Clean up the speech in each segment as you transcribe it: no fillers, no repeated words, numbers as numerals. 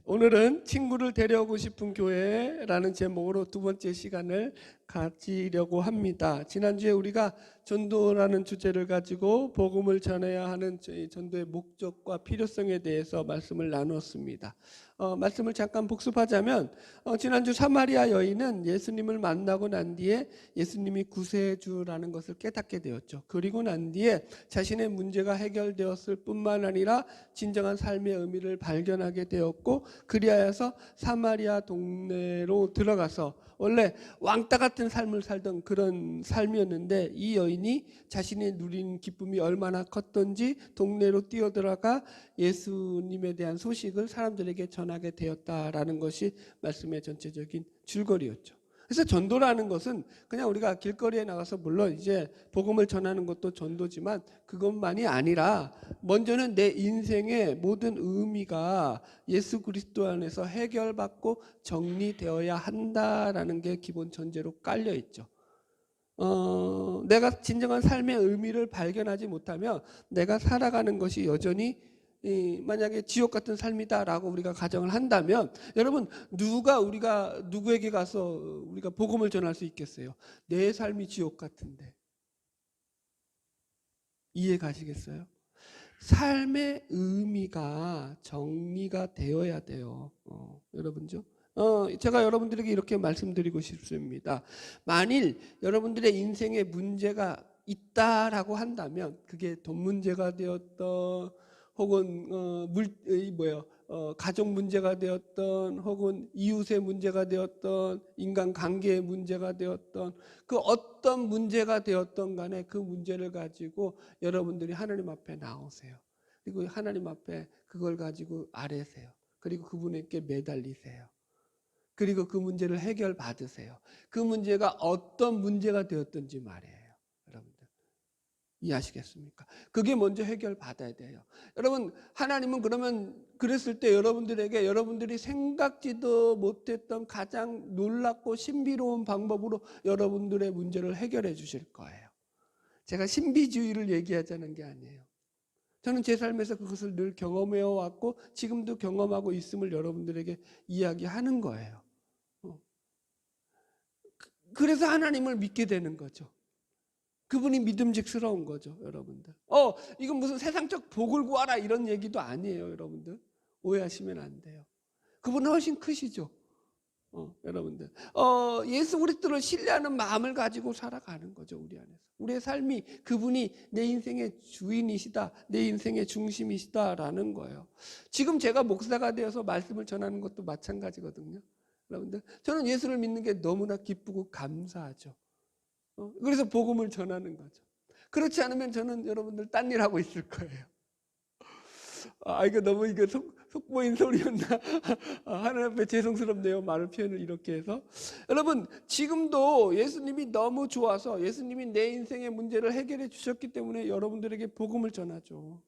오늘은 친구를 데려오고 싶은 교회라는 제목으로 두 번째 시간을 가지려고 합니다. 지난주에 우리가 전도라는 주제를 가지고 복음을 전해야 하는 저희 전도의 목적과 필요성에 대해서 말씀을 나누었습니다. 말씀을 잠깐 복습하자면 지난주 사마리아 여인은 예수님을 만나고 난 뒤에 예수님이 구세주라는 것을 깨닫게 되었죠. 그리고 난 뒤에 자신의 문제가 해결되었을 뿐만 아니라 진정한 삶의 의미를 발견하게 되었고, 그리하여서 사마리아 동네로 들어가서 원래 왕따 같은 삶을 살던 그런 삶이었는데, 이 여인이 자신이 누린 기쁨이 얼마나 컸던지 동네로 뛰어들어가 예수님에 대한 소식을 사람들에게 전하게 되었다라는 것이 말씀의 전체적인 줄거리였죠. 그래서 전도라는 것은 그냥 우리가 길거리에 나가서 물론 이제 복음을 전하는 것도 전도지만 그것만이 아니라 먼저는 내 인생의 모든 의미가 예수 그리스도 안에서 해결받고 정리되어야 한다라는 게 기본 전제로 깔려 있죠. 내가 진정한 삶의 의미를 발견하지 못하면 내가 살아가는 것이 여전히 만약에 지옥 같은 삶이다라고 우리가 가정을 한다면, 여러분 우리가 누구에게 가서 우리가 복음을 전할 수 있겠어요? 내 삶이 지옥 같은데. 이해 가시겠어요? 삶의 의미가 정리가 되어야 돼요. 여러분죠? 제가 여러분들에게 이렇게 말씀드리고 싶습니다. 만일 여러분들의 인생에 문제가 있다라고 한다면, 그게 돈 문제가 되었던, 혹은 가족 문제가 되었던, 혹은 이웃의 문제가 되었던, 인간 관계의 문제가 되었던, 그 어떤 문제가 되었던 간에 그 문제를 가지고 여러분들이 하나님 앞에 나오세요. 그리고 하나님 앞에 그걸 가지고 아뢰세요. 그리고 그분에게 매달리세요. 그리고 그 문제를 해결받으세요. 그 문제가 어떤 문제가 되었든지 말이에요. 여러분들 이해하시겠습니까? 그게 먼저 해결받아야 돼요. 여러분, 하나님은 그러면 그랬을 때 여러분들에게 여러분들이 생각지도 못했던 가장 놀랍고 신비로운 방법으로 여러분들의 문제를 해결해 주실 거예요. 제가 신비주의를 얘기하자는 게 아니에요. 저는 제 삶에서 그것을 늘 경험해 왔고 지금도 경험하고 있음을 여러분들에게 이야기하는 거예요. 그래서 하나님을 믿게 되는 거죠. 그분이 믿음직스러운 거죠, 여러분들. 이건 무슨 세상적 복을 구하라 이런 얘기도 아니에요, 여러분들. 오해하시면 안 돼요. 그분은 훨씬 크시죠. 여러분들. 예수 그리스도를 신뢰하는 마음을 가지고 살아가는 거죠, 우리 안에서. 우리의 삶이 그분이 내 인생의 주인이시다, 내 인생의 중심이시다라는 거예요. 지금 제가 목사가 되어서 말씀을 전하는 것도 마찬가지거든요. 여러분들, 저는 예수를 믿는 게 너무나 기쁘고 감사하죠. 그래서 복음을 전하는 거죠. 그렇지 않으면 저는 여러분들 딴 일 하고 있을 거예요. 이거 너무 속보인 소리였나? 하나님 앞에 죄송스럽네요. 말을 표현을 이렇게 해서. 여러분, 지금도 예수님이 너무 좋아서 예수님이 내 인생의 문제를 해결해 주셨기 때문에 여러분들에게 복음을 전하죠.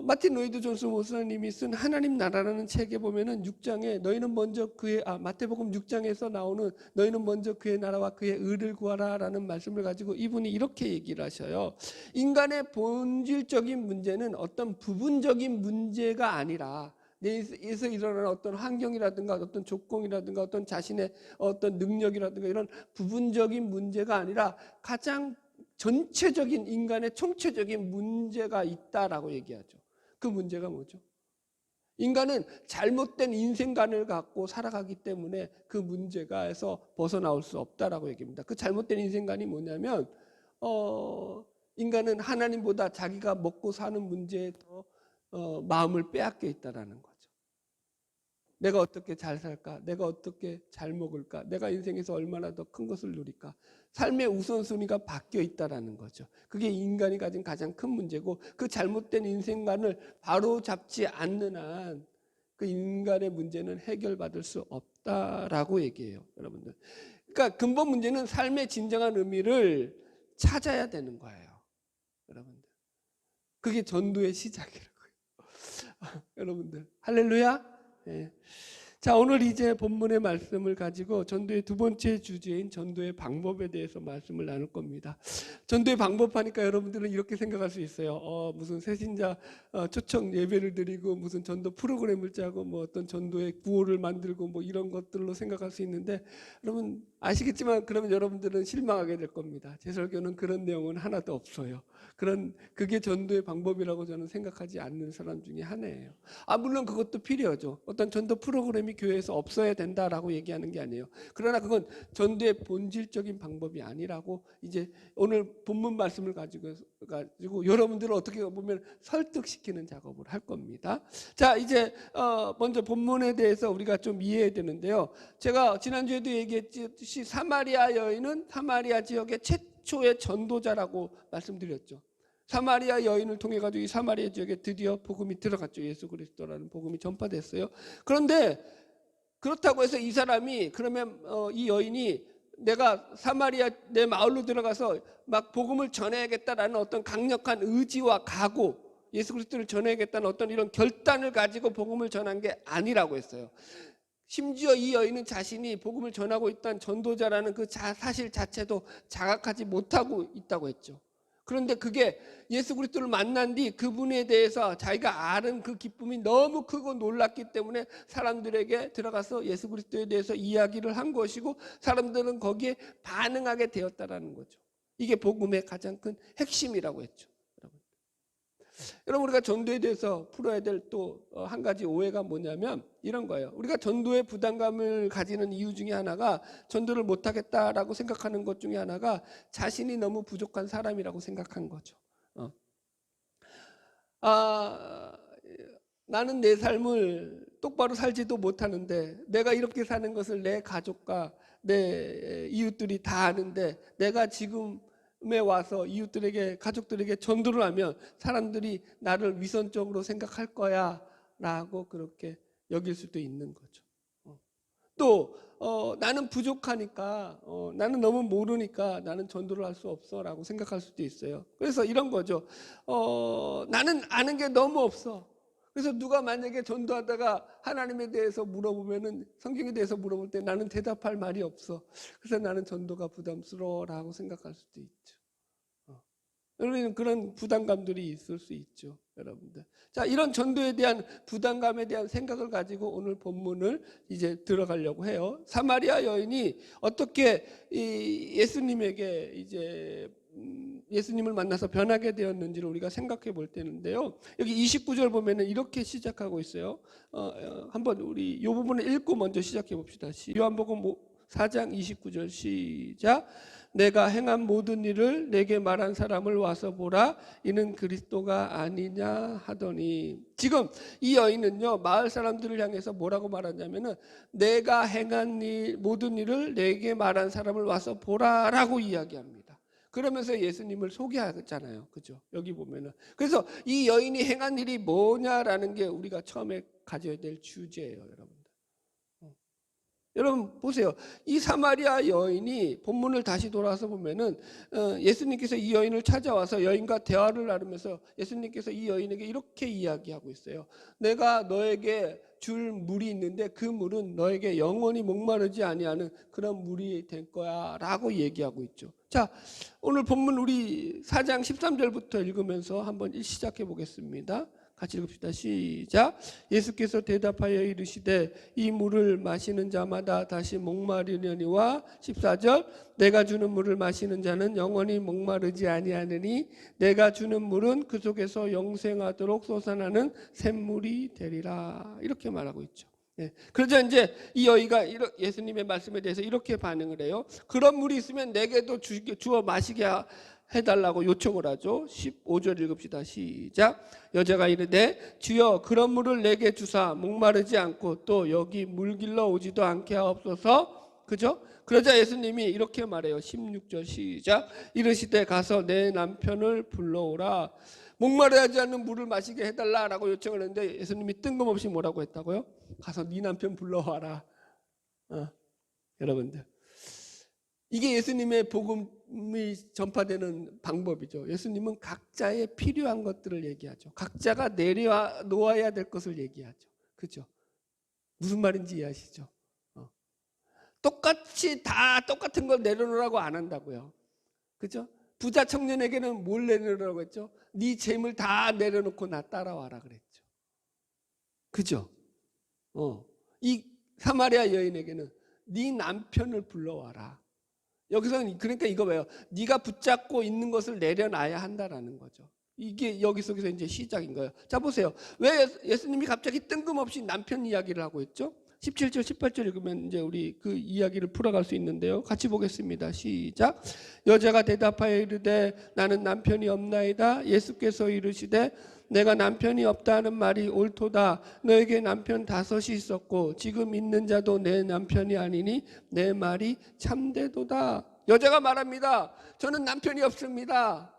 마틴 로이드 존스 목사님이 쓴 하나님 나라라는 책에 보면은 6장에 너희는 먼저 마태복음 6장에서 나오는 너희는 먼저 그의 나라와 그의 의를 구하라라는 말씀을 가지고 이분이 이렇게 얘기를 하셔요. 인간의 본질적인 문제는 어떤 부분적인 문제가 아니라 내에서 일어나는 어떤 환경이라든가 어떤 조건이라든가 어떤 자신의 어떤 능력이라든가 이런 부분적인 문제가 아니라 가장 전체적인 인간의 총체적인 문제가 있다라고 얘기하죠. 그 문제가 뭐죠? 인간은 잘못된 인생관을 갖고 살아가기 때문에 그 문제가에서 벗어나올 수 없다라고 얘기합니다. 그 잘못된 인생관이 뭐냐면 인간은 하나님보다 자기가 먹고 사는 문제에 더 마음을 빼앗겨 있다라는 거죠. 내가 어떻게 잘 살까? 내가 어떻게 잘 먹을까? 내가 인생에서 얼마나 더 큰 것을 누릴까? 삶의 우선순위가 바뀌어 있다라는 거죠. 그게 인간이 가진 가장 큰 문제고, 그 잘못된 인생관을 바로 잡지 않는 한 그 인간의 문제는 해결받을 수 없다라고 얘기해요, 여러분들. 그러니까 근본 문제는 삶의 진정한 의미를 찾아야 되는 거예요, 여러분들. 그게 전도의 시작이라고요. 여러분들, 할렐루야. 네. 자, 오늘 이제 본문의 말씀을 가지고 전도의 두 번째 주제인 전도의 방법에 대해서 말씀을 나눌 겁니다. 전도의 방법 하니까 여러분들은 이렇게 생각할 수 있어요. 무슨 새신자 초청 예배를 드리고 무슨 전도 프로그램을 짜고 뭐 어떤 전도의 구호를 만들고 뭐 이런 것들로 생각할 수 있는데, 여러분 아시겠지만 그러면 여러분들은 실망하게 될 겁니다. 제 설교는 그런 내용은 하나도 없어요. 그게 전도의 방법이라고 저는 생각하지 않는 사람 중에 하나예요. 물론 그것도 필요하죠. 어떤 전도 프로그램이 교회에서 없어야 된다라고 얘기하는 게 아니에요. 그러나 그건 전도의 본질적인 방법이 아니라고 이제 오늘 본문 말씀을 가지고 여러분들을 어떻게 보면 설득시키는 작업을 할 겁니다. 자, 이제 먼저 본문에 대해서 우리가 좀 이해해야 되는데요. 제가 지난주에도 얘기했듯이 사마리아 여인은 사마리아 지역의 최초의 전도자라고 말씀드렸죠. 사마리아 여인을 통해 가지고 이 사마리아 지역에 드디어 복음이 들어갔죠. 예수 그리스도라는 복음이 전파됐어요. 그런데 그렇다고 해서 이 사람이 그러면 이 여인이 내가 사마리아 내 마을로 들어가서 막 복음을 전해야겠다라는 어떤 강력한 의지와 각오, 예수 그리스도를 전해야겠다는 어떤 이런 결단을 가지고 복음을 전한 게 아니라고 했어요. 심지어 이 여인은 자신이 복음을 전하고 있다는 전도자라는 그 사실 자체도 자각하지 못하고 있다고 했죠. 그런데 그게 예수 그리스도를 만난 뒤 그분에 대해서 자기가 아는 그 기쁨이 너무 크고 놀랐기 때문에 사람들에게 들어가서 예수 그리스도에 대해서 이야기를 한 것이고, 사람들은 거기에 반응하게 되었다라는 거죠. 이게 복음의 가장 큰 핵심이라고 했죠. 여러분, 우리가 전도에 대해서 풀어야 될 또 한 가지 오해가 뭐냐면 이런 거예요. 우리가 전도에 부담감을 가지는 이유 중에 하나가, 전도를 못하겠다라고 생각하는 것 중에 하나가 자신이 너무 부족한 사람이라고 생각한 거죠. 나는 내 삶을 똑바로 살지도 못하는데, 내가 이렇게 사는 것을 내 가족과 내 이웃들이 다 아는데, 내가 지금에 와서 이웃들에게, 가족들에게 전도를 하면 사람들이 나를 위선적으로 생각할 거야 라고 그렇게 여길 수도 있는 거죠. 또 나는 부족하니까, 나는 너무 모르니까 나는 전도를 할 수 없어 라고 생각할 수도 있어요. 그래서 이런 거죠. 나는 아는 게 너무 없어. 그래서 누가 만약에 전도하다가 하나님에 대해서 물어보면은, 성경에 대해서 물어볼 때 나는 대답할 말이 없어. 그래서 나는 전도가 부담스러워 라고 생각할 수도 있죠. 여러분, 그런 부담감들이 있을 수 있죠, 여러분들. 자, 이런 전도에 대한 부담감에 대한 생각을 가지고 오늘 본문을 이제 들어가려고 해요. 사마리아 여인이 어떻게 예수님에게 이제 예수님을 만나서 변하게 되었는지를 우리가 생각해 볼 때인데요. 여기 29절 보면은 이렇게 시작하고 있어요. 한번 우리 이 부분을 읽고 먼저 시작해 봅시다. 요한복음 4장 29절 시작. 내가 행한 모든 일을 내게 말한 사람을 와서 보라, 이는 그리스도가 아니냐 하더니, 지금 이 여인은요 마을 사람들을 향해서 뭐라고 말하냐면은 내가 행한 모든 일을 내게 말한 사람을 와서 보라라고 이야기합니다. 그러면서 예수님을 소개하잖아요, 그죠? 여기 보면은. 그래서 이 여인이 행한 일이 뭐냐라는 게 우리가 처음에 가져야 될 주제예요, 여러분. 여러분 보세요. 이 사마리아 여인이 본문을 다시 돌아서 보면은 예수님께서 이 여인을 찾아와서 여인과 대화를 나누면서 예수님께서 이 여인에게 이렇게 이야기하고 있어요. 내가 너에게 줄 물이 있는데 그 물은 너에게 영원히 목마르지 아니하는 그런 물이 될 거야 라고 얘기하고 있죠. 자, 오늘 본문 우리 4장 13절부터 읽으면서 한번 시작해 보겠습니다. 같이 읽읍시다. 시작. 예수께서 대답하여 이르시되 이 물을 마시는 자마다 다시 목마르려니와 14절 내가 주는 물을 마시는 자는 영원히 목마르지 아니하느니 내가 주는 물은 그 속에서 영생하도록 솟아나는 샘물이 되리라. 이렇게 말하고 있죠. 네. 그러자 이제 이 여인가 예수님의 말씀에 대해서 이렇게 반응을 해요. 그런 물이 있으면 내게도 주어 마시게 해달라고 요청을 하죠. 15절 읽읍시다. 시작. 여자가 이르되 주여 그런 물을 내게 주사 목마르지 않고 또 여기 물 길러 오지도 않게 하옵소서. 그죠? 그러자 예수님이 이렇게 말해요. 16절 시작. 이르시되 가서 내 남편을 불러오라. 목마르지 않는 물을 마시게 해달라라고 요청을 했는데 예수님이 뜬금없이 뭐라고 했다고요? 가서 네 남편 불러와라. 여러분들, 이게 예수님의 복음이 전파되는 방법이죠. 예수님은 각자의 필요한 것들을 얘기하죠. 각자가 내려놓아야 될 것을 얘기하죠. 그렇죠? 무슨 말인지 이해하시죠? 똑같이 다 똑같은 걸 내려놓으라고 안 한다고요. 그죠? 부자 청년에게는 뭘 내려놓으라고 했죠? 네 재물 다 내려놓고 나 따라와라 그랬죠. 그죠? 이 사마리아 여인에게는 네 남편을 불러와라. 여기서는 그러니까 이거 왜요? 네가 붙잡고 있는 것을 내려놔야 한다라는 거죠. 이게 여기 속에서 이제 시작인 거예요. 자 보세요. 왜 예수님이 갑자기 뜬금없이 남편 이야기를 하고 있죠? 17절 18절 읽으면 이제 우리 그 이야기를 풀어갈 수 있는데요. 같이 보겠습니다. 시작. 여자가 대답하여 이르되 나는 남편이 없나이다. 예수께서 이르시되 내가 남편이 없다 하는 말이 옳도다. 너에게 남편 5이 있었고 지금 있는 자도 내 남편이 아니니 내 말이 참되도다. 여자가 말합니다. 저는 남편이 없습니다.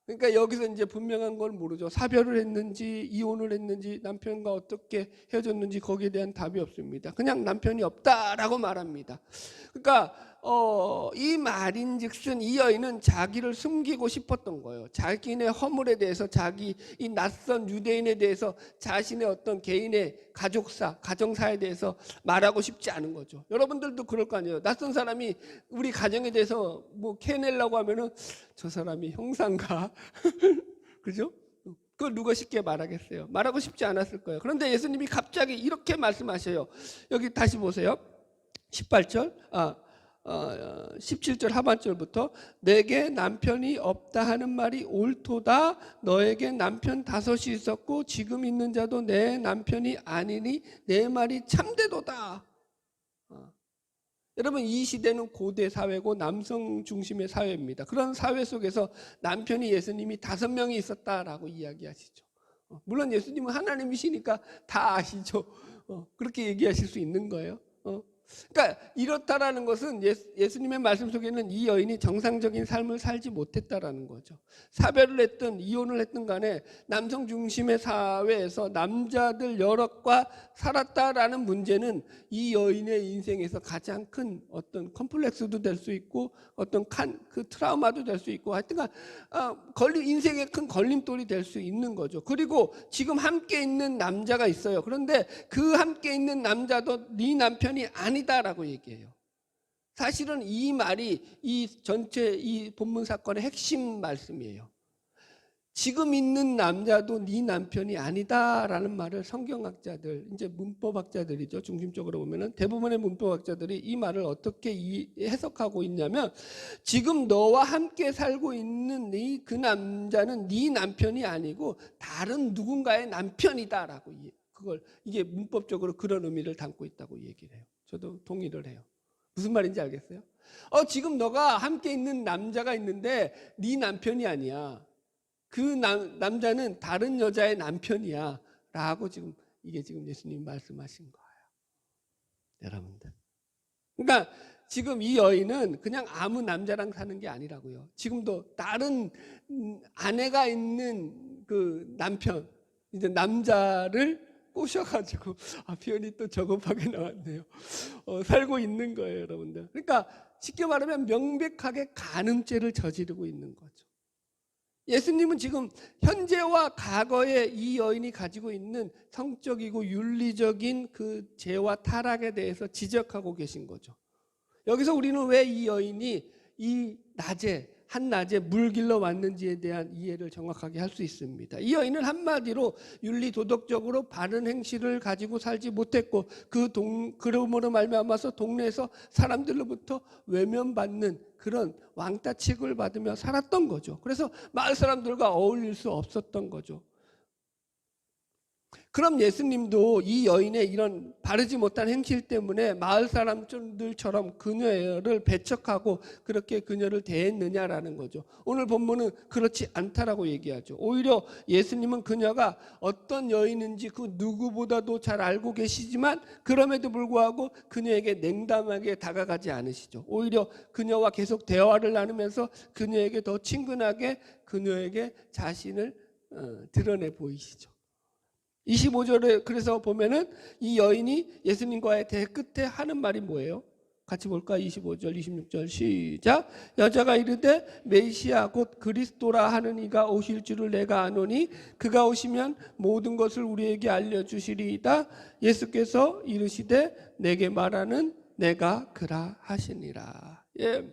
그러니까 여기서 이제 분명한 걸 모르죠. 사별을 했는지 이혼을 했는지 남편과 어떻게 헤어졌는지 거기에 대한 답이 없습니다. 그냥 남편이 없다라고 말합니다. 그러니까 이 말인즉슨 이 여인은 자기를 숨기고 싶었던 거예요. 자기네 허물에 대해서 자기 이 낯선 유대인에 대해서 자신의 어떤 개인의 가족사, 가정사에 대해서 말하고 싶지 않은 거죠. 여러분들도 그럴 거 아니에요. 낯선 사람이 우리 가정에 대해서 뭐 캐내려고 하면은 저 사람이 형사인가? 그죠? 그걸 누가 쉽게 말하겠어요? 말하고 싶지 않았을 거예요. 그런데 예수님이 갑자기 이렇게 말씀하셔요. 여기 다시 보세요. 18절, 17절 하반절부터 내게 남편이 없다 하는 말이 옳도다. 너에게 남편 5이 있었고 지금 있는 자도 내 남편이 아니니 내 말이 참되도다. 여러분 이 시대는 고대 사회고 남성 중심의 사회입니다. 그런 사회 속에서 남편이 예수님이 5명이 있었다라고 이야기하시죠. 물론 예수님은 하나님이시니까 다 아시죠. 그렇게 얘기하실 수 있는 거예요. 그러니까 이렇다라는 것은 예수님의 말씀 속에는 이 여인이 정상적인 삶을 살지 못했다라는 거죠. 사별을 했든 이혼을 했든 간에 남성 중심의 사회에서 남자들 여럿과 살았다라는 문제는 이 여인의 인생에서 가장 큰 어떤 컴플렉스도 될 수 있고 어떤 그 트라우마도 될 수 있고 하여튼간 인생의 큰 걸림돌이 될 수 있는 거죠. 그리고 지금 함께 있는 남자가 있어요. 그런데 그 함께 있는 남자도 네 남편이 아니다라고 얘기해요. 사실은 이 말이 이 전체 이 본문 사건의 핵심 말씀이에요. 지금 있는 남자도 네 남편이 아니다라는 말을 성경학자들, 이제 문법학자들이죠. 중심적으로 보면은 대부분의 문법학자들이 이 말을 어떻게 해석하고 있냐면 지금 너와 함께 살고 있는 그 남자는 네 남편이 아니고 다른 누군가의 남편이다라고 그걸 이게 문법적으로 그런 의미를 담고 있다고 얘기를 해요. 저도 동의를 해요. 무슨 말인지 알겠어요? 지금 너가 함께 있는 남자가 있는데 네 남편이 아니야. 그 남자는 다른 여자의 남편이야 라고 지금 이게 지금 예수님이 말씀하신 거예요. 여러분들. 그러니까 지금 이 여인은 그냥 아무 남자랑 사는 게 아니라고요. 지금도 다른 아내가 있는 그 남편, 이제 남자를 꼬셔가지고 표현이 또 저급하게 나왔네요. 살고 있는 거예요, 여러분들. 그러니까 쉽게 말하면 명백하게 간음죄를 저지르고 있는 거죠. 예수님은 지금 현재와 과거에 이 여인이 가지고 있는 성적이고 윤리적인 그 죄와 타락에 대해서 지적하고 계신 거죠. 여기서 우리는 왜 이 여인이 이 한낮에 물 길러 왔는지에 대한 이해를 정확하게 할 수 있습니다. 이 여인은 한마디로 윤리 도덕적으로 바른 행실을 가지고 살지 못했고 그러므로 말미암아서 동네에서 사람들로부터 외면받는 그런 왕따 취급을 받으며 살았던 거죠. 그래서 마을 사람들과 어울릴 수 없었던 거죠. 그럼 예수님도 이 여인의 이런 바르지 못한 행실 때문에 마을 사람들처럼 그녀를 배척하고 그렇게 그녀를 대했느냐라는 거죠. 오늘 본문은 그렇지 않다라고 얘기하죠. 오히려 예수님은 그녀가 어떤 여인인지 그 누구보다도 잘 알고 계시지만 그럼에도 불구하고 그녀에게 냉담하게 다가가지 않으시죠. 오히려 그녀와 계속 대화를 나누면서 그녀에게 더 친근하게 그녀에게 자신을 드러내 보이시죠. 25절에 그래서 보면은 이 여인이 예수님과의 대화 끝에 하는 말이 뭐예요? 같이 볼까? 25절, 26절 시작. 여자가 이르되 메시아 곧 그리스도라 하는 이가 오실 줄을 내가 아노니 그가 오시면 모든 것을 우리에게 알려주시리이다. 예수께서 이르시되 내게 말하는 내가 그라 하시니라. 예.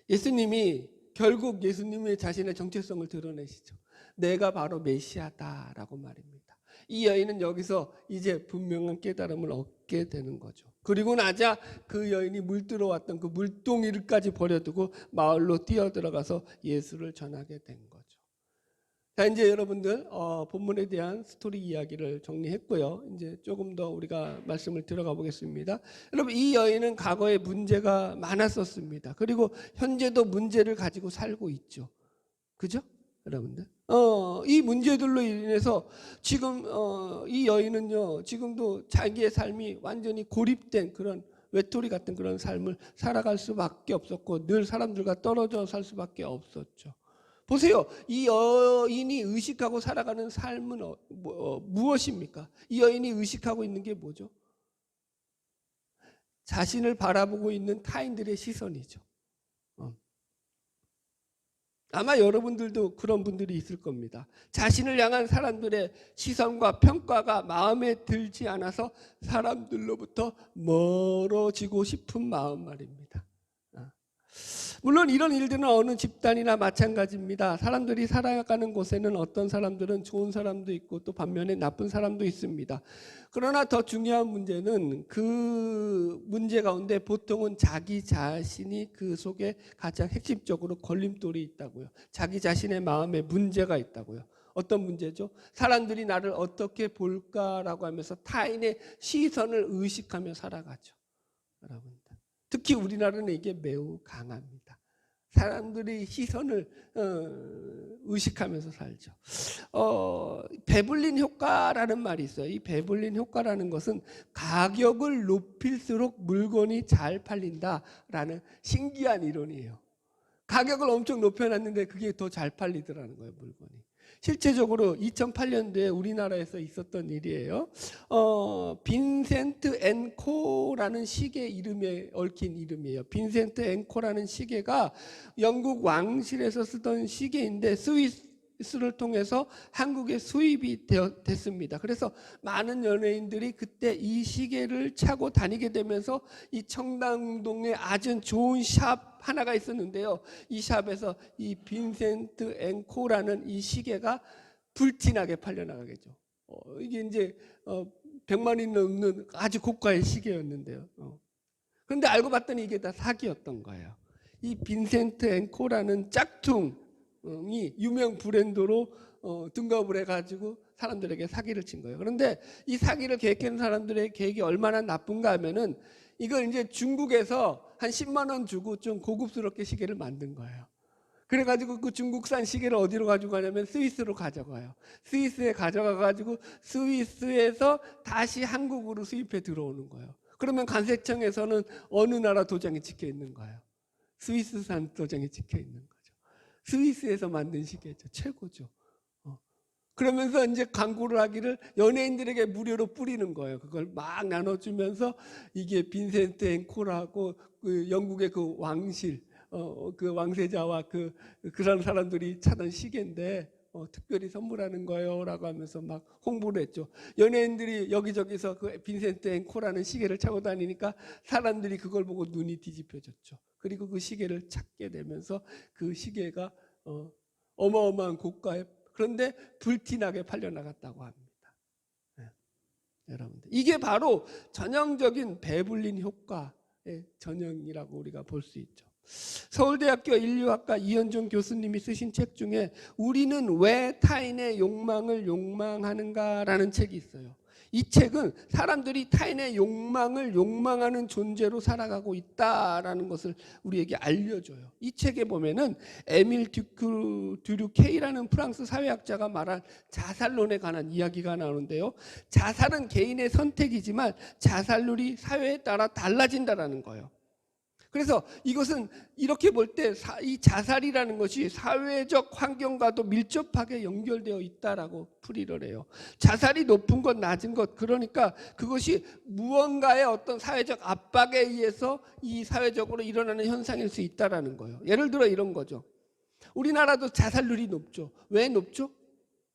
예수님이 결국 예수님의 자신의 정체성을 드러내시죠. 내가 바로 메시아다라고 말입니다. 이 여인은 여기서 이제 분명한 깨달음을 얻게 되는 거죠. 그리고 나자 그 여인이 물들어왔던 그 물동이를까지 버려두고 마을로 뛰어들어가서 예수를 전하게 된 거죠. 자, 이제 여러분들 본문에 대한 스토리 이야기를 정리했고요. 이제 조금 더 우리가 말씀을 들어가 보겠습니다. 여러분, 이 여인은 과거에 문제가 많았었습니다. 그리고 현재도 문제를 가지고 살고 있죠. 그죠? 여러분들. 이 문제들로 인해서 지금 이 여인은요, 지금도 자기의 삶이 완전히 고립된 그런 외톨이 같은 그런 삶을 살아갈 수밖에 없었고 늘 사람들과 떨어져 살 수밖에 없었죠. 보세요. 이 여인이 의식하고 살아가는 삶은 무엇입니까? 이 여인이 의식하고 있는 게 뭐죠? 자신을 바라보고 있는 타인들의 시선이죠. 아마 여러분들도 그런 분들이 있을 겁니다. 자신을 향한 사람들의 시선과 평가가 마음에 들지 않아서 사람들로부터 멀어지고 싶은 마음 말입니다. 물론 이런 일들은 어느 집단이나 마찬가지입니다. 사람들이 살아가는 곳에는 어떤 사람들은 좋은 사람도 있고 또 반면에 나쁜 사람도 있습니다. 그러나 더 중요한 문제는 그 문제 가운데 보통은 자기 자신이 그 속에 가장 핵심적으로 걸림돌이 있다고요. 자기 자신의 마음에 문제가 있다고요. 어떤 문제죠? 사람들이 나를 어떻게 볼까라고 하면서 타인의 시선을 의식하며 살아가죠. 여러분. 특히 우리나라는 이게 매우 강합니다. 사람들이 시선을 의식하면서 살죠. 베블린 효과라는 말이 있어요. 이 베블린 효과라는 것은 가격을 높일수록 물건이 잘 팔린다라는 신기한 이론이에요. 가격을 엄청 높여놨는데 그게 더 잘 팔리더라는 거예요, 물건이. 실제적으로 2008년도에 우리나라에서 있었던 일이에요. 빈센트 앤 코라는 시계 이름에 얽힌 이름이에요. 빈센트 앤 코라는 시계가 영국 왕실에서 쓰던 시계인데 스위스를 통해서 한국에 수입이 됐습니다. 그래서 많은 연예인들이 그때 이 시계를 차고 다니게 되면서 이 청담동에 아주 좋은 샵 하나가 있었는데요. 이 샵에서 이 빈센트 앤 코라는 이 시계가 불티나게 팔려나가겠죠. 이게 이제 100만이 넘는 아주 고가의 시계였는데요. 그런데 알고 봤더니 이게 다 사기였던 거예요. 이 빈센트 앤 코라는 짝퉁이 유명 브랜드로 등급을 해가지고 사람들에게 사기를 친 거예요. 그런데 이 사기를 계획하는 사람들의 계획이 얼마나 나쁜가 하면은 이걸 이제 중국에서 한 10만 원 주고 좀 고급스럽게 시계를 만든 거예요. 그래가지고 그 중국산 시계를 어디로 가지고 가냐면 스위스로 가져가요. 스위스에 가져가가지고 스위스에서 다시 한국으로 수입해 들어오는 거예요. 그러면 관세청에서는 어느 나라 도장이 찍혀 있는 거예요? 스위스산 도장이 찍혀 있는 거죠. 스위스에서 만든 시계죠. 최고죠. 그러면서 이제 광고를 하기를 연예인들에게 무료로 뿌리는 거예요. 그걸 막 나눠주면서 이게 빈센트 앤 코라고 그 영국의 그 왕실, 그 왕세자와 그런 사람들이 차던 시계인데 특별히 선물하는 거예요라고 하면서 막 홍보를 했죠. 연예인들이 여기저기서 그 빈센트 앤 코라는 시계를 차고 다니니까 사람들이 그걸 보고 눈이 뒤집혀졌죠. 그리고 그 시계를 찾게 되면서 그 시계가 어마어마한 고가의 그런데 불티나게 팔려나갔다고 합니다. 네. 여러분들 이게 바로 전형적인 베블린 효과의 전형이라고 우리가 볼 수 있죠. 서울대학교 인류학과 이현종 교수님이 쓰신 책 중에 우리는 왜 타인의 욕망을 욕망하는가라는 책이 있어요. 이 책은 사람들이 타인의 욕망을 욕망하는 존재로 살아가고 있다라는 것을 우리에게 알려줘요. 이 책에 보면은 에밀 듀류케이라는 프랑스 사회학자가 말한 자살론에 관한 이야기가 나오는데요. 자살은 개인의 선택이지만 자살률이 사회에 따라 달라진다라는 거예요. 그래서 이것은 이렇게 볼 때 이 자살이라는 것이 사회적 환경과도 밀접하게 연결되어 있다라고 풀이를 해요. 자살이 높은 것 낮은 것, 그러니까 그것이 무언가의 어떤 사회적 압박에 의해서 이 사회적으로 일어나는 현상일 수 있다라는 거예요. 예를 들어 이런 거죠. 우리나라도 자살률이 높죠. 왜 높죠?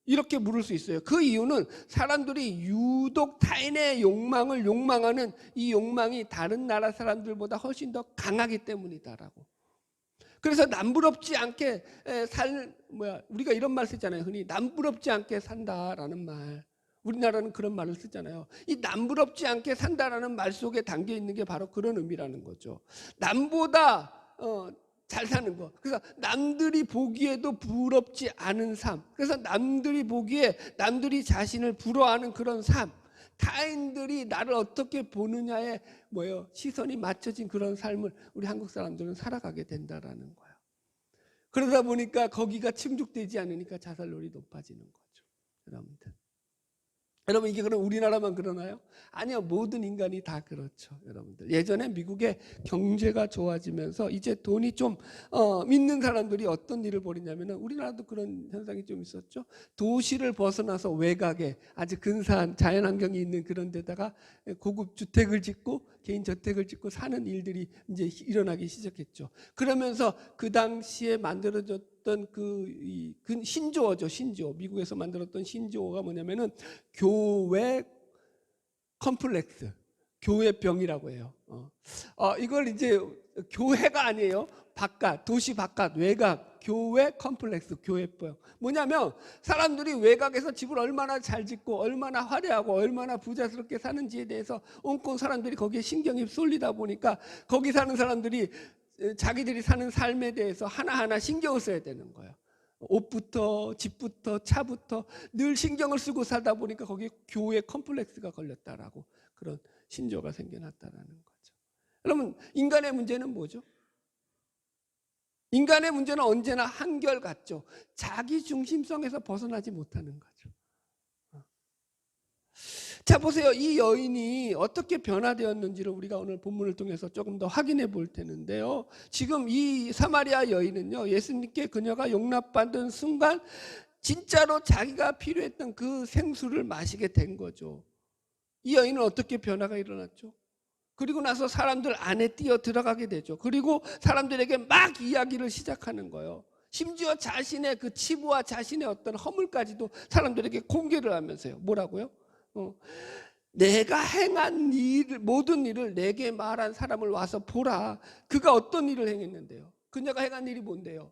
이렇게 물을 수 있어요. 그 이유는 사람들이 유독 타인의 욕망을 욕망하는 이 욕망이 다른 나라 사람들보다 훨씬 더 강하기 때문이다라고. 그래서 남부럽지 않게 우리가 이런 말 쓰잖아요. 흔히 남부럽지 않게 산다라는 말. 우리나라는 그런 말을 쓰잖아요. 이 남부럽지 않게 산다라는 말 속에 담겨 있는 게 바로 그런 의미라는 거죠. 남보다 잘 사는 거. 그래서 남들이 보기에도 부럽지 않은 삶. 그래서 남들이 보기에 남들이 자신을 부러워하는 그런 삶. 타인들이 나를 어떻게 보느냐에 시선이 맞춰진 그런 삶을 우리 한국 사람들은 살아가게 된다라는 거예요. 그러다 보니까 거기가 충족되지 않으니까 자살률이 높아지는 거죠. 여러분들. 여러분, 이게 그럼 우리나라만 그러나요? 아니요, 모든 인간이 다 그렇죠. 여러분들, 예전에 미국의 경제가 좋아지면서 이제 돈이 좀 믿는 사람들이 어떤 일을 벌이냐면은, 우리나라도 그런 현상이 좀 있었죠. 도시를 벗어나서 외곽에 아주 근사한 자연환경이 있는 그런 데다가 고급 주택을 짓고 개인 저택을 짓고 사는 일들이 이제 일어나기 시작했죠. 그러면서 그 당시에 만들어졌던 그 신조어죠. 신조어. 미국에서 만들었던 신조어가 뭐냐면은 교회 컴플렉스, 교회병이라고 해요. 이걸 이제 교회가 아니에요. 바깥, 도시 바깥, 외곽, 교회 컴플렉스, 교회병. 뭐냐면 사람들이 외곽에서 집을 얼마나 잘 짓고 얼마나 화려하고 얼마나 부자스럽게 사는지에 대해서 온갖 사람들이 거기에 신경이 쏠리다 보니까 거기 사는 사람들이 자기들이 사는 삶에 대해서 하나하나 신경을 써야 되는 거예요. 옷부터 집부터 차부터 늘 신경을 쓰고 살다 보니까 거기에 교회 컴플렉스가 걸렸다라고 그런 신조어가 생겨났다라는 거죠. 여러분, 인간의 문제는 뭐죠? 인간의 문제는 언제나 한결같죠. 자기 중심성에서 벗어나지 못하는 거죠. 자, 보세요. 이 여인이 어떻게 변화되었는지를 우리가 오늘 본문을 통해서 조금 더 확인해 볼 텐데요. 지금 이 사마리아 여인은요, 예수님께 그녀가 용납받은 순간 진짜로 자기가 필요했던 그 생수를 마시게 된 거죠. 이 여인은 어떻게 변화가 일어났죠? 그리고 나서 사람들 안에 뛰어 들어가게 되죠. 그리고 사람들에게 막 이야기를 시작하는 거예요. 심지어 자신의 그 치부와 자신의 어떤 허물까지도 사람들에게 공개를 하면서요. 뭐라고요? 내가 행한 일, 모든 일을 내게 말한 사람을 와서 보라. 그가 어떤 일을 행했는데요? 그녀가 행한 일이 뭔데요?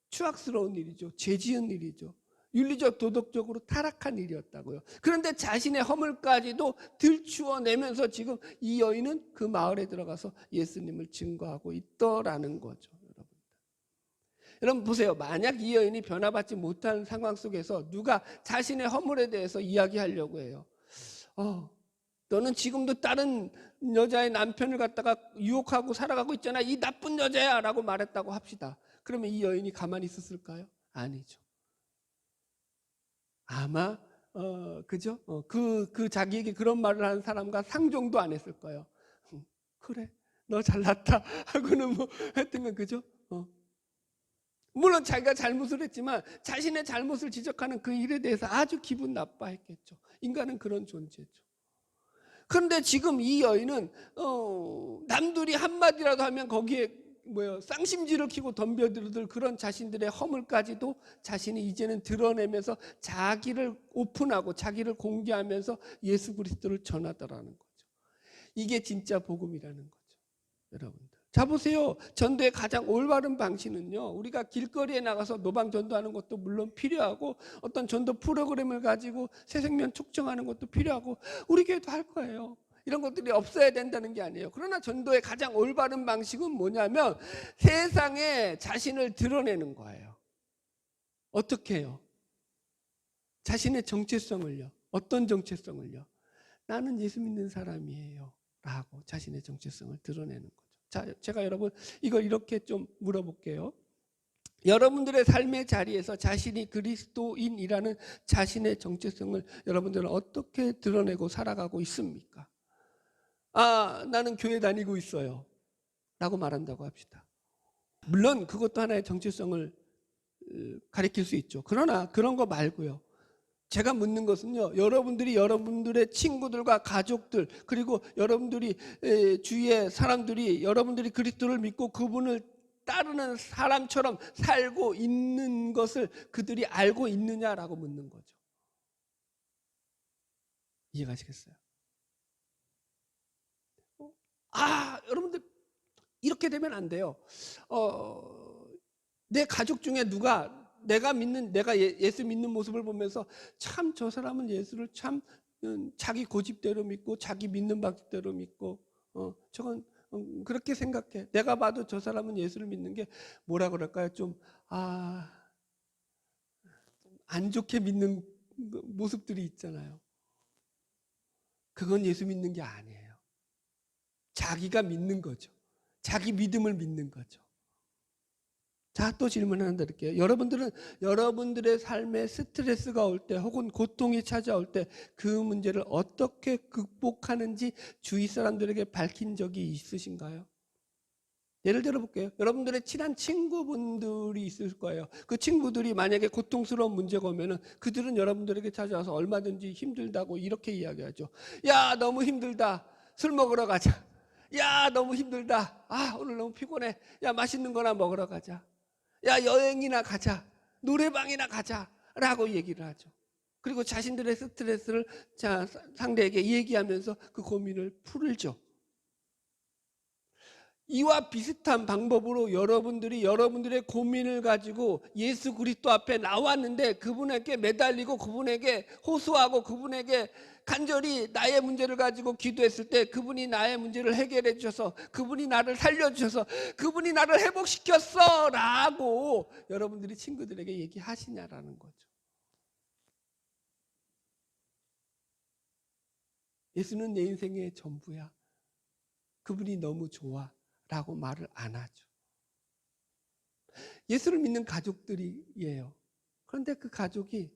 추악스러운 일이죠. 죄 지은 일이죠. 윤리적 도덕적으로 타락한 일이었다고요. 그런데 자신의 허물까지도 들추어내면서 지금 이 여인은 그 마을에 들어가서 예수님을 증거하고 있더라는 거죠. 여러분 보세요. 만약 이 여인이 변화받지 못한 상황 속에서 누가 자신의 허물에 대해서 이야기하려고 해요. 너는 지금도 다른 여자의 남편을 갖다가 유혹하고 살아가고 있잖아. 이 나쁜 여자야 라고 말했다고 합시다. 그러면 이 여인이 가만히 있었을까요? 아니죠. 아마 그죠? 그 자기에게 그런 말을 하는 사람과 상종도 안 했을 거예요. 그래, 너 잘났다 하고는 뭐 했던 그죠? 물론 자기가 잘못을 했지만 자신의 잘못을 지적하는 그 일에 대해서 아주 기분 나빠했겠죠. 인간은 그런 존재죠. 그런데 지금 이 여인은 남들이 한마디라도 하면 거기에 쌍심지를 키고 덤벼들 그런 자신들의 허물까지도 자신이 이제는 드러내면서 자기를 오픈하고 자기를 공개하면서 예수 그리스도를 전하더라는 거죠. 이게 진짜 복음이라는 거죠. 여러분들, 자 보세요. 전도의 가장 올바른 방식은요, 우리가 길거리에 나가서 노방 전도하는 것도 물론 필요하고 어떤 전도 프로그램을 가지고 새 생명 촉정하는 것도 필요하고 우리 교회도 할 거예요. 이런 것들이 없어야 된다는 게 아니에요. 그러나 전도의 가장 올바른 방식은 뭐냐면 세상에 자신을 드러내는 거예요. 어떻게 해요? 자신의 정체성을요. 어떤 정체성을요? 나는 예수 믿는 사람이에요 라고 자신의 정체성을 드러내는 거죠. 자, 제가 여러분 이걸 이렇게 좀 물어볼게요. 여러분들의 삶의 자리에서 자신이 그리스도인이라는 자신의 정체성을 여러분들은 어떻게 드러내고 살아가고 있습니까? 나는 교회 다니고 있어요. 라고 말한다고 합시다. 물론 그것도 하나의 정체성을 가리킬 수 있죠. 그러나 그런 거 말고요. 제가 묻는 것은요, 여러분들이 여러분들의 친구들과 가족들, 그리고 여러분들이 주위의 사람들이 여러분들이 그리스도를 믿고 그분을 따르는 사람처럼 살고 있는 것을 그들이 알고 있느냐라고 묻는 거죠. 이해가시겠어요? 여러분들 이렇게 되면 안 돼요. 내 가족 중에 누가 내가 예수 믿는 모습을 보면서 참 저 사람은 예수를 참 자기 고집대로 믿고 자기 믿는 방식대로 믿고 저건 그렇게 생각해. 내가 봐도 저 사람은 예수를 믿는 게 뭐라 그럴까요? 좀 안 좋게 믿는 모습들이 있잖아요. 그건 예수 믿는 게 아니에요. 자기가 믿는 거죠. 자기 믿음을 믿는 거죠. 자, 또 질문 하나 드릴게요. 여러분들은 여러분들의 삶에 스트레스가 올 때 혹은 고통이 찾아올 때 그 문제를 어떻게 극복하는지 주위 사람들에게 밝힌 적이 있으신가요? 예를 들어 볼게요. 여러분들의 친한 친구분들이 있을 거예요. 그 친구들이 만약에 고통스러운 문제가 오면은 그들은 여러분들에게 찾아와서 얼마든지 힘들다고 이렇게 이야기하죠. 야, 너무 힘들다. 술 먹으러 가자. 야, 너무 힘들다. 오늘 너무 피곤해. 야, 맛있는 거나 먹으러 가자. 야, 여행이나 가자. 노래방이나 가자. 라고 얘기를 하죠. 그리고 자신들의 스트레스를 상대에게 얘기하면서 그 고민을 풀죠. 이와 비슷한 방법으로 여러분들이 여러분들의 고민을 가지고 예수 그리스도 앞에 나왔는데 그분에게 매달리고 그분에게 호소하고 그분에게 간절히 나의 문제를 가지고 기도했을 때 그분이 나의 문제를 해결해 주셔서 그분이 나를 살려주셔서 그분이 나를 회복시켰어 라고 여러분들이 친구들에게 얘기하시냐라는 거죠. 예수는 내 인생의 전부야. 그분이 너무 좋아 라고 말을 안 하죠. 예수를 믿는 가족들이에요. 그런데 그 가족이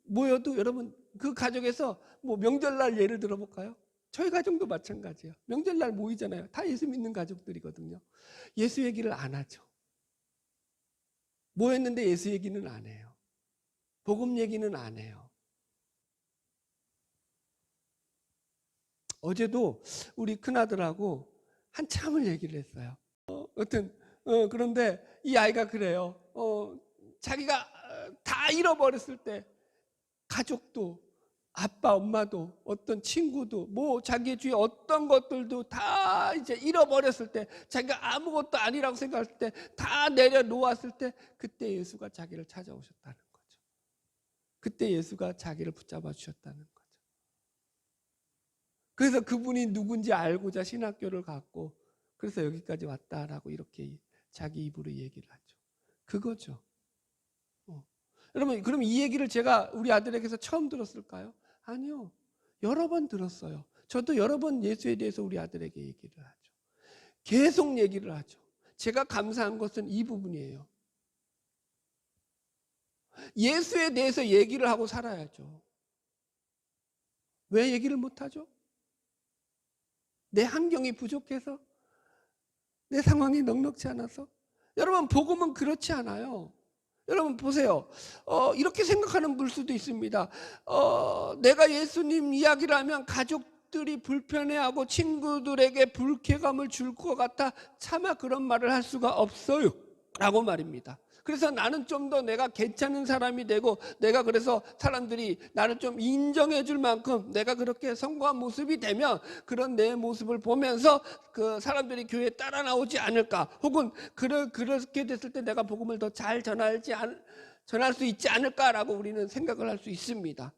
모여도 여러분 그 가족에서 명절날 예를 들어볼까요? 저희 가정도 마찬가지예요. 명절날 모이잖아요. 다 예수 믿는 가족들이거든요. 예수 얘기를 안 하죠. 모였는데 예수 얘기는 안 해요. 복음 얘기는 안 해요. 어제도 우리 큰아들하고 한참을 얘기를 했어요. 그런데 이 아이가 그래요. 자기가 다 잃어버렸을 때 가족도 아빠 엄마도 어떤 친구도 자기 주위에 어떤 것들도 다 이제 잃어버렸을 때 자기가 아무것도 아니라고 생각할 때 다 내려놓았을 때 그때 예수가 자기를 찾아오셨다는 거죠. 그때 예수가 자기를 붙잡아 주셨다는 거죠. 그래서 그분이 누군지 알고자 신학교를 갔고 그래서 여기까지 왔다라고 이렇게 자기 입으로 얘기를 하죠. 그거죠. 여러분, 그럼 이 얘기를 제가 우리 아들에게서 처음 들었을까요? 아니요. 여러 번 들었어요. 저도 여러 번 예수에 대해서 우리 아들에게 얘기를 하죠. 계속 얘기를 하죠. 제가 감사한 것은 이 부분이에요. 예수에 대해서 얘기를 하고 살아야죠. 왜 얘기를 못하죠? 내 환경이 부족해서? 내 상황이 넉넉지 않아서? 여러분, 복음은 그렇지 않아요. 여러분 보세요. 이렇게 생각하는 분 수도 있습니다. 내가 예수님 이야기를 하면 가족들이 불편해하고 친구들에게 불쾌감을 줄 것 같아 차마 그런 말을 할 수가 없어요 라고 말입니다. 그래서 나는 좀 더 내가 괜찮은 사람이 되고 내가 그래서 사람들이 나를 좀 인정해 줄 만큼 내가 그렇게 성공한 모습이 되면 그런 내 모습을 보면서 그 사람들이 교회에 따라 나오지 않을까, 혹은 그렇게 됐을 때 내가 복음을 더 잘 전할 수 있지 않을까라고 우리는 생각을 할 수 있습니다.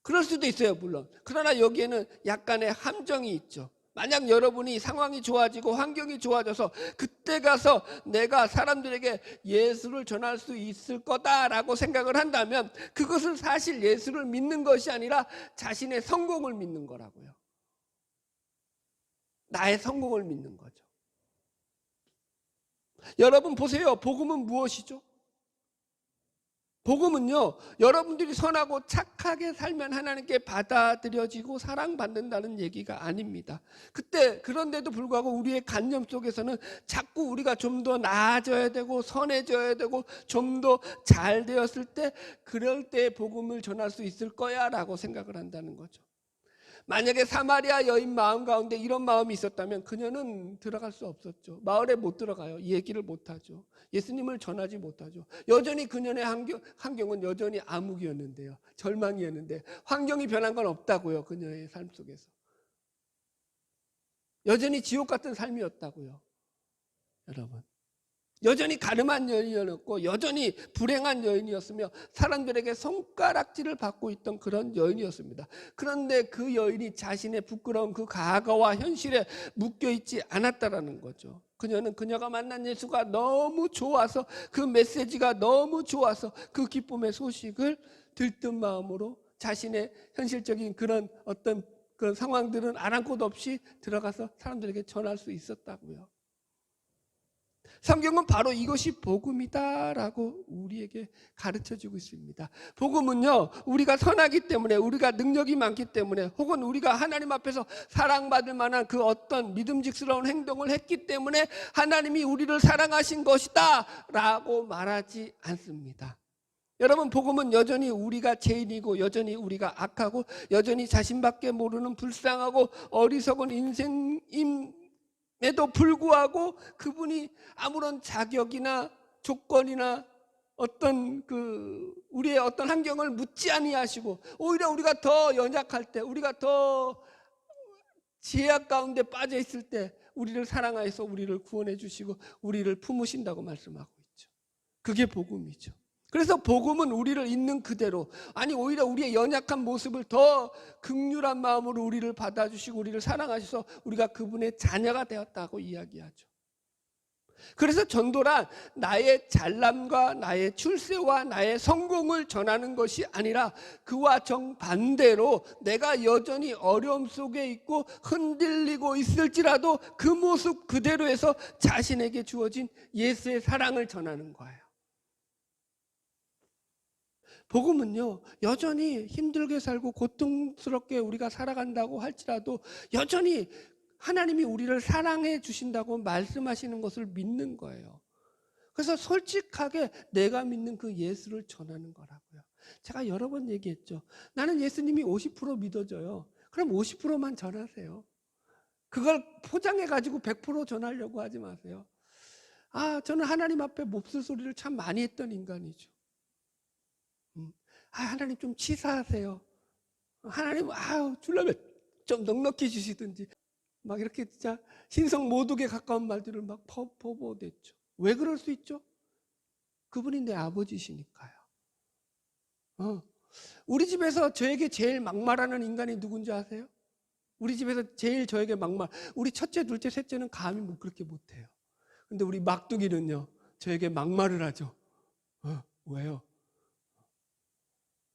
그럴 수도 있어요, 물론. 그러나 여기에는 약간의 함정이 있죠. 만약 여러분이 상황이 좋아지고 환경이 좋아져서 그때 가서 내가 사람들에게 예수를 전할 수 있을 거다라고 생각을 한다면 그것은 사실 예수를 믿는 것이 아니라 자신의 성공을 믿는 거라고요. 나의 성공을 믿는 거죠. 여러분 보세요. 복음은 무엇이죠? 복음은요, 여러분들이 선하고 착하게 살면 하나님께 받아들여지고 사랑받는다는 얘기가 아닙니다. 그런데도 불구하고 우리의 관념 속에서는 자꾸 우리가 좀 더 나아져야 되고 선해져야 되고 좀 더 잘 되었을 때, 그럴 때 복음을 전할 수 있을 거야 라고 생각을 한다는 거죠. 만약에 사마리아 여인 마음 가운데 이런 마음이 있었다면 그녀는 들어갈 수 없었죠. 마을에 못 들어가요. 얘기를 못 하죠. 예수님을 전하지 못하죠. 여전히 그녀의 환경은 여전히 암흑이었는데요. 절망이었는데 환경이 변한 건 없다고요. 그녀의 삶 속에서. 여전히 지옥 같은 삶이었다고요. 여러분. 여전히 가늠한 여인이었고 여전히 불행한 여인이었으며 사람들에게 손가락질을 받고 있던 그런 여인이었습니다. 그런데 그 여인이 자신의 부끄러운 그 과거와 현실에 묶여있지 않았다라는 거죠. 그녀가 만난 예수가 너무 좋아서, 그 메시지가 너무 좋아서 그 기쁨의 소식을 들뜬 마음으로 자신의 현실적인 그런 어떤 그런 상황들은 아랑곳 없이 들어가서 사람들에게 전할 수 있었다고요. 성경은 바로 이것이 복음이다라고 우리에게 가르쳐주고 있습니다. 복음은요, 우리가 선하기 때문에, 우리가 능력이 많기 때문에, 혹은 우리가 하나님 앞에서 사랑받을 만한 그 어떤 믿음직스러운 행동을 했기 때문에 하나님이 우리를 사랑하신 것이다 라고 말하지 않습니다. 여러분, 복음은 여전히 우리가 죄인이고 여전히 우리가 악하고 여전히 자신밖에 모르는 불쌍하고 어리석은 인생임 에도 불구하고 그분이 아무런 자격이나 조건이나 어떤 우리의 어떤 환경을 묻지 아니하시고, 오히려 우리가 더 연약할 때, 우리가 더 죄악 가운데 빠져 있을 때 우리를 사랑하여서 우리를 구원해 주시고 우리를 품으신다고 말씀하고 있죠. 그게 복음이죠. 그래서 복음은 우리를 있는 그대로, 아니 오히려 우리의 연약한 모습을 더 긍휼한 마음으로 우리를 받아주시고 우리를 사랑하셔서 우리가 그분의 자녀가 되었다고 이야기하죠. 그래서 전도란 나의 잘남과 나의 출세와 나의 성공을 전하는 것이 아니라 그와 정반대로 내가 여전히 어려움 속에 있고 흔들리고 있을지라도 그 모습 그대로에서 자신에게 주어진 예수의 사랑을 전하는 거예요. 복음은요, 여전히 힘들게 살고 고통스럽게 우리가 살아간다고 할지라도 여전히 하나님이 우리를 사랑해 주신다고 말씀하시는 것을 믿는 거예요. 그래서 솔직하게 내가 믿는 그 예수를 전하는 거라고요. 제가 여러 번 얘기했죠. 나는 예수님이 50% 믿어져요. 그럼 50%만 전하세요. 그걸 포장해가지고 100% 전하려고 하지 마세요. 저는 하나님 앞에 몹쓸 소리를 참 많이 했던 인간이죠. 하나님 좀 치사하세요. 하나님 주려면 좀 넉넉히 주시든지, 막 이렇게 진짜 신성 모독에 가까운 말들을 막 퍼부어댔죠. 왜 그럴 수 있죠? 그분이 내 아버지시니까요. 우리 집에서 저에게 제일 막말하는 인간이 누군지 아세요? 우리 집에서 제일 저에게 막말, 우리 첫째, 둘째, 셋째는 감히 그렇게 못해요. 근데 우리 막둥이는요, 저에게 막말을 하죠. 왜요?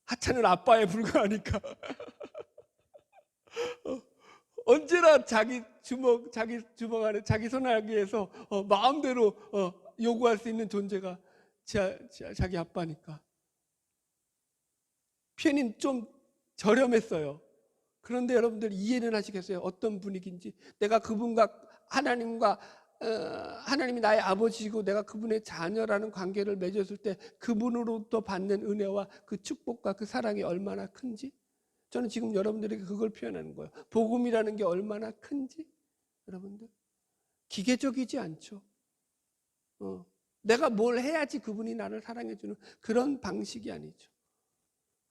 하찮은 아빠에 불과하니까. 언제나 자기 주먹 안에 자기 손아귀에서 마음대로 요구할 수 있는 존재가 자기 아빠니까. 표현이 좀 저렴했어요. 그런데 여러분들 이해는 하시겠어요? 어떤 분위기인지. 내가 그분과 하나님이 나의 아버지이고 내가 그분의 자녀라는 관계를 맺었을 때 그분으로부터 받는 은혜와 그 축복과 그 사랑이 얼마나 큰지, 저는 지금 여러분들에게 그걸 표현하는 거예요. 복음이라는 게 얼마나 큰지. 여러분들 기계적이지 않죠. 내가 뭘 해야지 그분이 나를 사랑해 주는 그런 방식이 아니죠.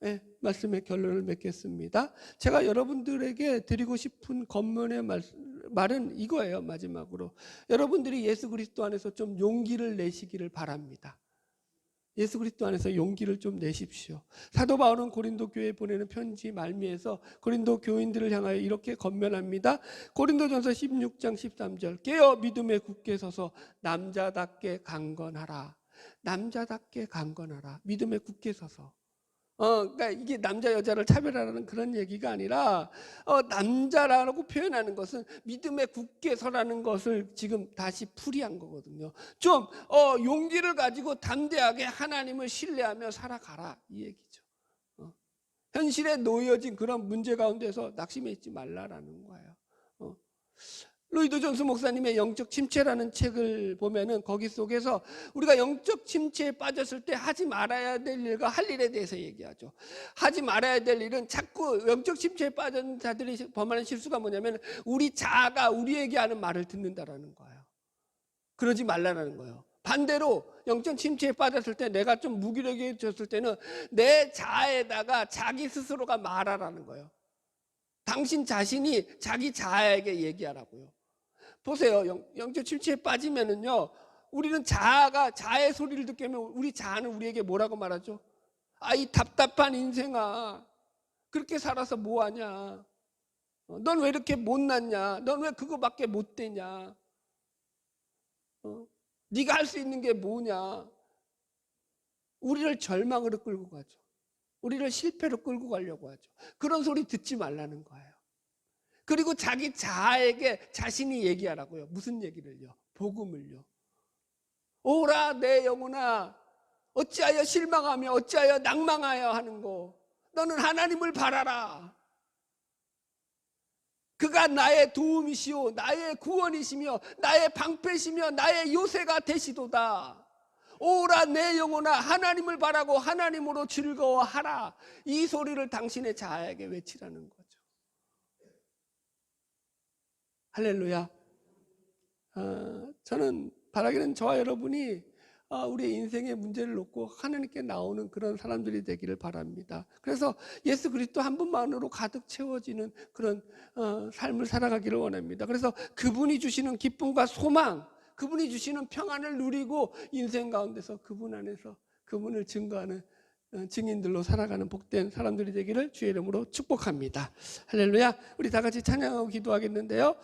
네, 말씀의 결론을 맺겠습니다. 제가 여러분들에게 드리고 싶은 권면의 말은 이거예요. 마지막으로 여러분들이 예수 그리스도 안에서 좀 용기를 내시기를 바랍니다. 예수 그리스도 안에서 용기를 좀 내십시오. 사도 바울은 고린도 교회에 보내는 편지 말미에서 고린도 교인들을 향하여 이렇게 권면합니다. 고린도전서 16장 13절, 깨어 믿음에 굳게 서서 남자답게 강건하라. 남자답게 강건하라. 믿음에 굳게 서서 그러니까 이게 남자 여자를 차별하라는 그런 얘기가 아니라 남자라고 표현하는 것은 믿음에 굳게 서라는 것을 지금 다시 풀이한 거거든요. 좀 용기를 가지고 담대하게 하나님을 신뢰하며 살아가라 이 얘기죠. 현실에 놓여진 그런 문제 가운데서 낙심해 있지 말라라는 거예요. 로이드 존스 목사님의 영적 침체라는 책을 보면은 거기 속에서 우리가 영적 침체에 빠졌을 때 하지 말아야 될 일과 할 일에 대해서 얘기하죠. 하지 말아야 될 일은 자꾸 영적 침체에 빠진 자들이 범하는 실수가 뭐냐면 우리 자아가 우리에게 하는 말을 듣는다라는 거예요. 그러지 말라는 거예요. 반대로 영적 침체에 빠졌을 때 내가 좀 무기력해졌을 때는 내 자아에다가 자기 스스로가 말하라는 거예요. 당신 자신이 자기 자아에게 얘기하라고요. 보세요. 영적 침체에 빠지면은요, 우리는 자아의 소리를 듣게 하면 우리 자아는 우리에게 뭐라고 말하죠? 이 답답한 인생아, 그렇게 살아서 뭐하냐? 넌 왜 이렇게 못났냐? 넌 왜 그거밖에 못 되냐? 네가 할 수 있는 게 뭐냐? 우리를 절망으로 끌고 가죠. 우리를 실패로 끌고 가려고 하죠. 그런 소리 듣지 말라는 거예요. 그리고 자기 자아에게 자신이 얘기하라고요. 무슨 얘기를요? 복음을요. 오라 내 영혼아, 어찌하여 실망하며 어찌하여 낭망하여 하는 거. 너는 하나님을 바라라. 그가 나의 도움이시오 나의 구원이시며 나의 방패시며 나의 요새가 되시도다. 오라 내 영혼아, 하나님을 바라고 하나님으로 즐거워하라. 이 소리를 당신의 자아에게 외치라는 거죠. 할렐루야. 저는 바라기는 저와 여러분이 우리의 인생의 문제를 놓고 하나님께 나오는 그런 사람들이 되기를 바랍니다. 그래서 예수 그리스도 한 분만으로 가득 채워지는 그런 삶을 살아가기를 원합니다. 그래서 그분이 주시는 기쁨과 소망, 그분이 주시는 평안을 누리고 인생 가운데서 그분 안에서 그분을 증거하는 증인들로 살아가는 복된 사람들이 되기를 주의 이름으로 축복합니다. 할렐루야. 우리 다 같이 찬양하고 기도하겠는데요.